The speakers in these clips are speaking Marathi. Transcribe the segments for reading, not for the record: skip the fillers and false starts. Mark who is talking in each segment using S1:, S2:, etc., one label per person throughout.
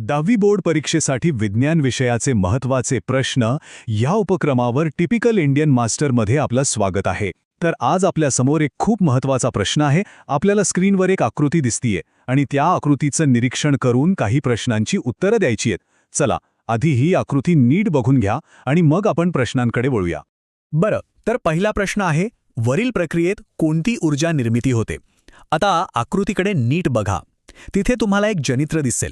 S1: 10वी बोर्ड परीक्षेसाठी विज्ञान विषयाचे महत्त्वाचे प्रश्न या उपक्रमावर टिपिकल इंडियन मास्टरमध्ये आपलं स्वागत आहे. तर आज आपल्या समोर एक खूप महत्त्वाचा प्रश्न आहे. आपल्याला स्क्रीनवर एक आकृती दिसतीये आणि त्या आकृतीचं निरीक्षण करून काही प्रश्नांची उत्तरं द्यायची आहेत. चला आधी ही आकृती नीट बघून घ्या आणि मग आपण प्रश्नांकडे वळूया.
S2: बरं, तर पहिला प्रश्न आहे, वरील प्रक्रियेत कोणती ऊर्जा निर्मिती होते? आता आकृतीकडे नीट बघा. तिथे तुम्हाला एक जनित्र दिसेल.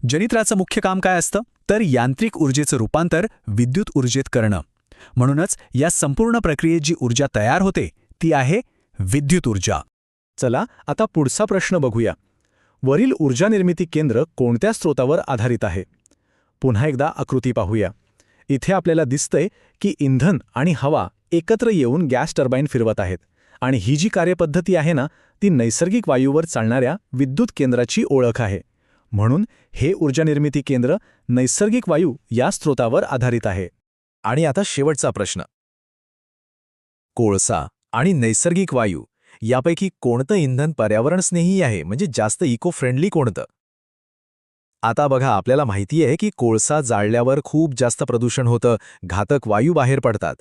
S2: जनित्राचं मुख्य काम काय असतं? तर यांत्रिक ऊर्जेचं रूपांतर विद्युत ऊर्जेत करणं. म्हणूनच या संपूर्ण प्रक्रियेत जी ऊर्जा तयार होते ती आहे विद्युत ऊर्जा.
S3: चला आता पुढचा प्रश्न बघूया. वरील ऊर्जा निर्मिती केंद्र कोणत्या स्रोतावर आधारित आहे? पुन्हा एकदा आकृती पाहूया. इथे आपल्याला दिसतंय की इंधन आणि हवा एकत्र येऊन गॅस टर्बाईन फिरवत आहेत आणि ही जी कार्यपद्धती आहे ना, ती नैसर्गिक वायूवर चालणाऱ्या विद्युत केंद्राची ओळख आहे. म्हणून हे ऊर्जा निर्मिती केंद्र नैसर्गिक वायू या स्रोतावर आधारित आहे.
S4: आणि आता शेवटचा प्रश्न. कोळसा आणि नैसर्गिक वायू यापैकी कोणतं इंधन पर्यावरणस्नेही आहे, म्हणजे जास्त इको फ्रेंडली कोणतं? आता बघा, आपल्याला माहिती आहे की कोळसा जाळल्यावर खूप जास्त प्रदूषण होतं, घातक वायू बाहेर पडतात.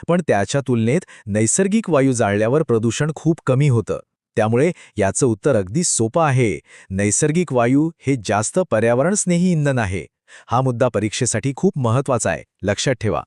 S4: पण त्याच्या तुलनेत नैसर्गिक वायू जाळल्यावर प्रदूषण खूप कमी होतं. त्यामुळे याचं उत्तर अगदी सोपं आहे. नैसर्गिक वायू हे जास्त पर्यावरणस्नेही इंधन आहे. हा मुद्दा परीक्षेसाठी खूप महत्त्वाचा आहे, लक्षात ठेवा.